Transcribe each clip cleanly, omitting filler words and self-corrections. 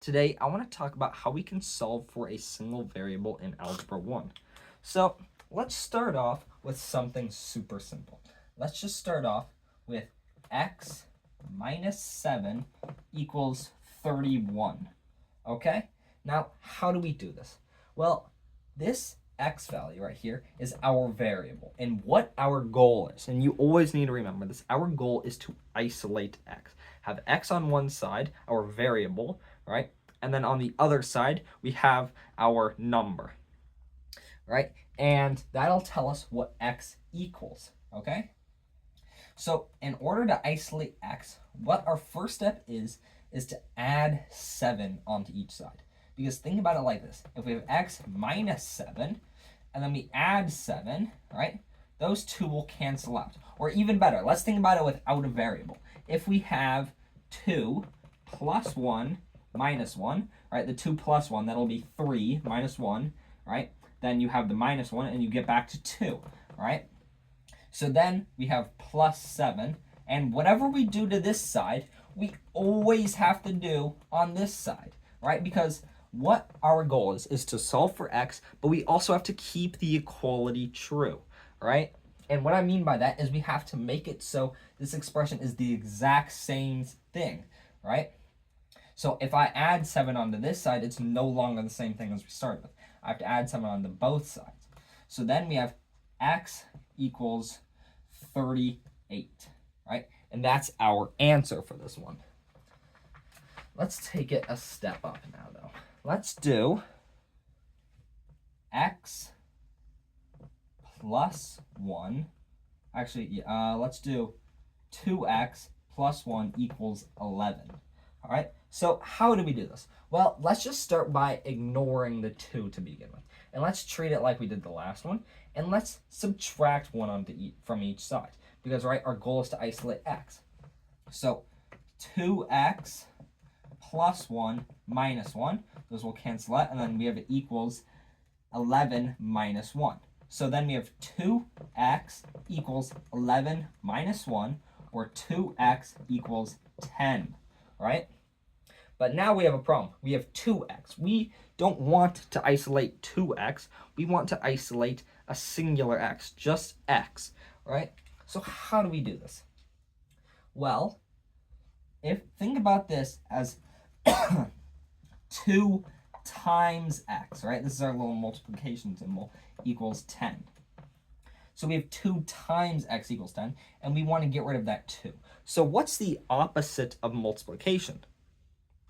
Today, I want to talk about how we can solve for a single variable in Algebra 1. So, let's start off with something super simple. Let's just start off with x minus 7 equals 31. Okay? Now, how do we do this? Well, this x value right here is our variable and what our goal is. And you always need to remember this. Our goal is to isolate x. Have x on one side, our variable, right? And then on the other side, we have our number, right? And that'll tell us what x equals, okay? So in order to isolate x, what our first step is to add 7 onto each side. Because think about it like this. If we have x minus 7, and then we add 7, right? Those two will cancel out. Or even better, let's think about it without a variable. If we have 2 plus 1 minus 1, right? The 2 plus 1, that'll be 3 minus 1, right? Then you have the minus 1, and you get back to 2, right? So then we have plus 7, and whatever we do to this side, we always have to do on this side, right? Because what our goal is to solve for x, but we also have to keep the equality true, right? And what I mean by that is we have to make it so this expression is the exact same thing, right? So if I add 7 onto this side, it's no longer the same thing as we started with. I have to add 7 onto both sides. So then we have x equals 38, right? And that's our answer for this one. Let's take it a step up now, though. Let's do x plus 1. Actually, let's do 2x plus 1 equals 11. All right, so how do we do this? Well, let's just start by ignoring the 2 to begin with. And let's treat it like we did the last one. And let's subtract 1 from each side. Because, right, our goal is to isolate x. So 2x plus 1 minus 1. Those will cancel out. And then we have it equals 11 minus 1. So then we have 2x equals 11 minus 1. Or 2x equals 10. Right? But now we have a problem. We have 2x. We don't want to isolate 2x. We want to isolate a singular x, just x, right? So how do we do this? Well, think about this as 2 times x, right? This is our little multiplication symbol, equals 10. So we have 2 times x equals 10, and we want to get rid of that 2. So what's the opposite of multiplication?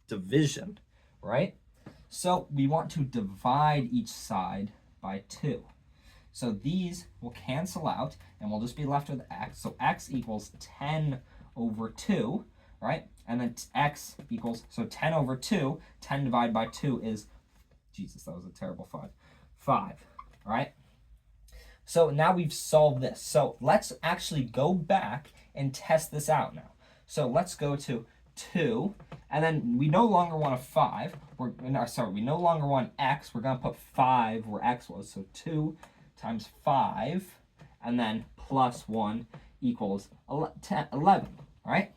Division, right? So we want to divide each side by 2. So these will cancel out, and we'll just be left with x. So x equals 10 over 2, right? And then x equals, so 10 over 2, 10 divided by 2 is, Jesus, that was a terrible 5, right? So now we've solved this. So let's actually go back and test this out now. So let's go to 2, and then we no longer want a 5. We no longer want x. We're going to put 5 where x was. So 2 times 5, and then plus 1 equals 11, all right?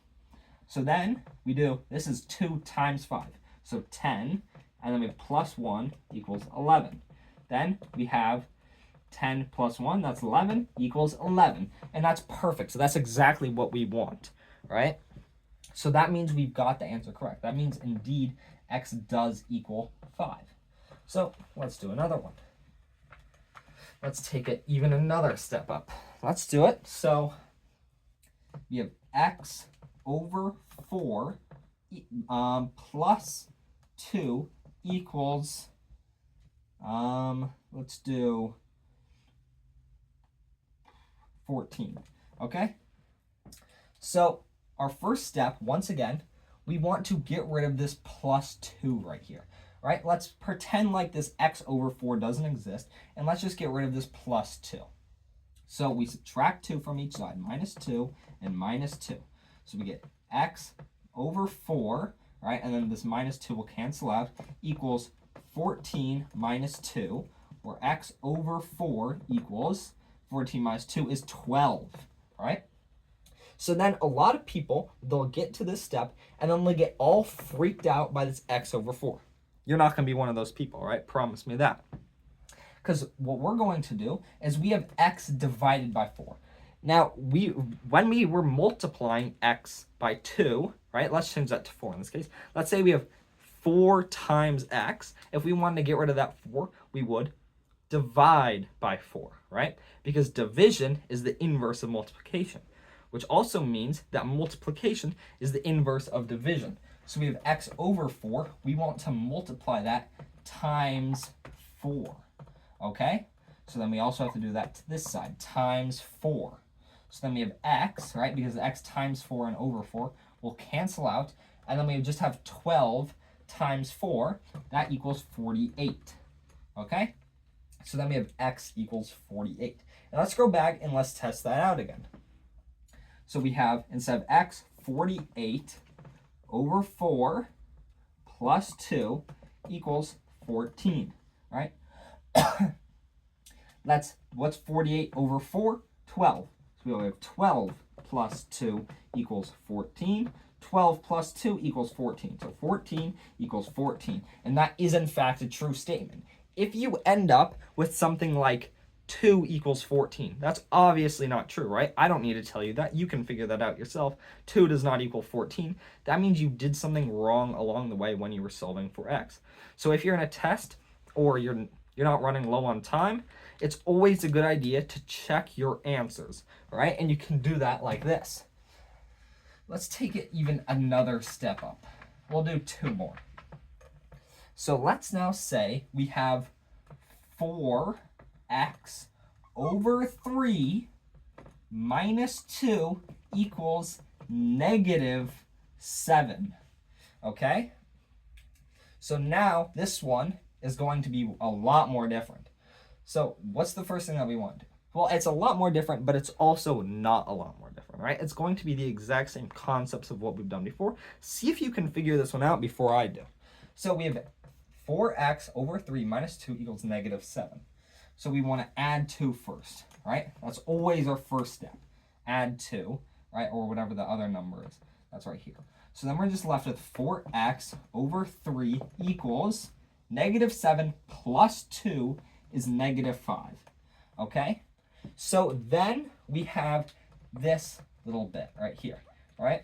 So then we do, this is 2 times 5. So 10, and then we have plus 1 equals 11. Then we have 10 plus 1, that's 11, equals 11. And that's perfect. So that's exactly what we want, right? So that means we've got the answer correct. That means, indeed, x does equal 5. So let's do another one. Let's take it even another step up. Let's do it. So we have x over 4 plus 2 equals, let's do 14, okay? So our first step, once again, we want to get rid of this plus 2 right here, right? Let's pretend like this x over 4 doesn't exist, and let's just get rid of this plus 2. So we subtract 2 from each side, minus 2 and minus 2. So we get x over 4, right? And then this minus 2 will cancel out, equals 14 minus 2, where x over 4 equals 14 minus 2 is 12, right? So then a lot of people, they'll get to this step and then they'll get all freaked out by this x over 4. You're not going to be one of those people, right? Promise me that. Because what we're going to do is we have x divided by 4. Now, when we were multiplying x by 2, right? Let's change that to 4 in this case. Let's say we have 4 times x. If we wanted to get rid of that 4, we would divide by 4, right? Because division is the inverse of multiplication, which also means that multiplication is the inverse of division. So we have x over 4. We want to multiply that times 4, okay? So then we also have to do that to this side, times 4. So then we have x, right? Because x times 4 and over 4 will cancel out. And then we just have 12 times 4. That equals 48, okay? So then we have x equals 48. And let's go back and let's test that out again. So we have, instead of x, 48 over 4 plus 2 equals 14, right? What's 48 over 4? 12. So we have 12 plus 2 equals 14. 12 plus 2 equals 14. So 14 equals 14. And that is, in fact, a true statement. If you end up with something like 2 equals 14, that's obviously not true, right? I don't need to tell you that. You can figure that out yourself. 2 does not equal 14. That means you did something wrong along the way when you were solving for x. So if you're in a test or you're not running low on time, it's always a good idea to check your answers, right? And you can do that like this. Let's take it even another step up. We'll do 2 more. So let's now say we have 4x over 3 minus 2 equals negative 7, okay? So now this one is going to be a lot more different. So what's the first thing that we want to do? Well, it's a lot more different, but it's also not a lot more different, right? It's going to be the exact same concepts of what we've done before. See if you can figure this one out before I do. So we have 4x over 3 minus 2 equals negative 7. So we want to add 2 first, right? That's always our first step. Add 2, right? Or whatever the other number is. That's right here. So then we're just left with 4x over 3 equals negative 7 plus 2 is negative 5, okay? So then we have this little bit right here, right?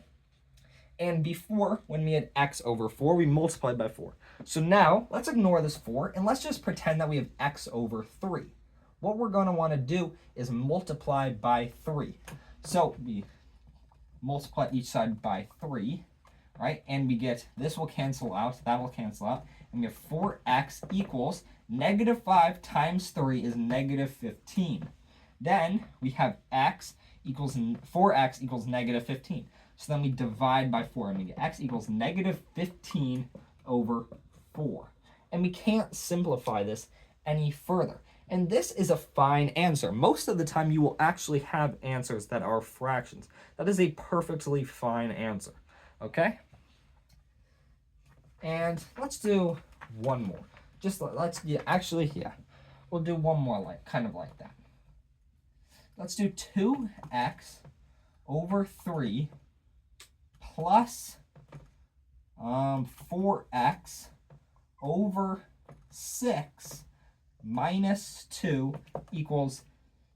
And before, when we had x over 4, we multiplied by 4. So now, let's ignore this 4, and let's just pretend that we have x over 3. What we're going to want to do is multiply by 3. So we multiply each side by 3, right? And we get, this will cancel out, that will cancel out, and we have 4x equals negative 5 times 3 is negative 15. Then we have x equals 4x equals negative 15. So then we divide by 4 and we get x equals negative 15 over 4. And we can't simplify this any further. And this is a fine answer. Most of the time you will actually have answers that are fractions. That is a perfectly fine answer. Okay? And let's do one more. We'll do one more kind of like that. Let's do 2x over 3 plus 4x over 6 minus 2 equals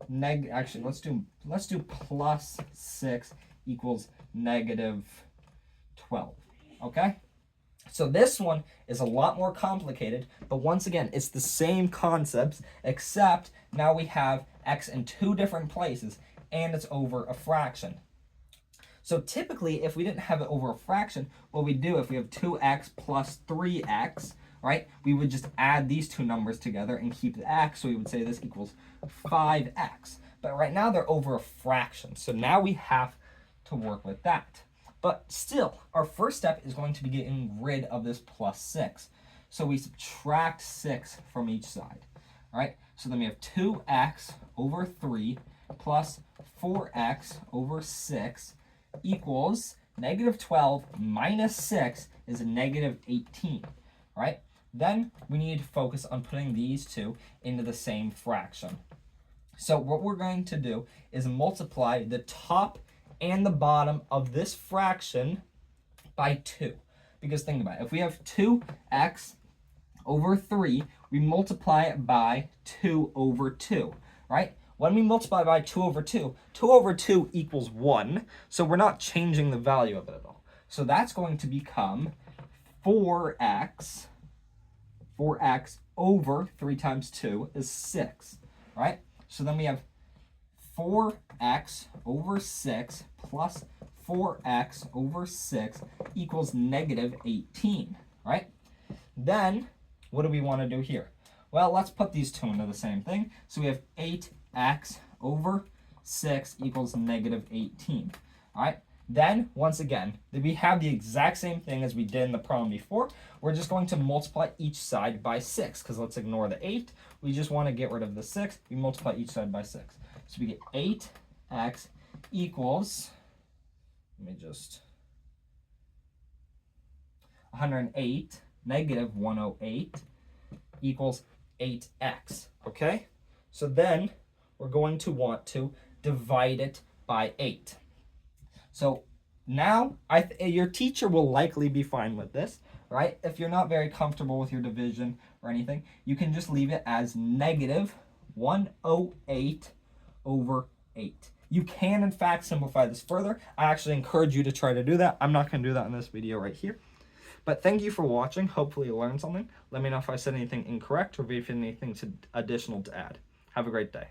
let's do plus 6 equals negative 12. Okay? So this one is a lot more complicated, but once again, it's the same concepts, except now we have x in 2 different places, and it's over a fraction. So typically, if we didn't have it over a fraction, what we do if we have 2x plus 3x, right, we would just add these 2 numbers together and keep the x, so we would say this equals 5x. But right now, they're over a fraction, so now we have to work with that. But still, our first step is going to be getting rid of this plus 6. So we subtract 6 from each side. All right, so then we have 2x over 3 plus 4x over 6 equals negative 12 minus 6 is a negative 18. Right? Then we need to focus on putting these 2 into the same fraction. So what we're going to do is multiply the top and the bottom of this fraction by 2. Because think about it, if we have 2x over 3, we multiply it by 2 over 2, right? When we multiply by 2 over 2, 2 over 2 equals 1, so we're not changing the value of it at all. So that's going to become 4x over 3 times 2 is 6, right? So then we have 4x over 6 plus 4x over 6 equals negative 18, right? Then, what do we want to do here? Well, let's put these two into the same thing. So we have 8x over 6 equals negative 18, all right? Then, once again, we have the exact same thing as we did in the problem before. We're just going to multiply each side by 6, because let's ignore the 8. We just want to get rid of the 6. We multiply each side by 6. So we get 8x equals, let me just, 108, negative 108 equals 8x, okay? So then we're going to want to divide it by 8. So now your teacher will likely be fine with this, right? If you're not very comfortable with your division or anything, you can just leave it as negative 108 over 8. You can, in fact, simplify this further. I actually encourage you to try to do that. I'm not going to do that in this video right here. But thank you for watching. Hopefully you learned something. Let me know if I said anything incorrect or if you have anything additional to add. Have a great day.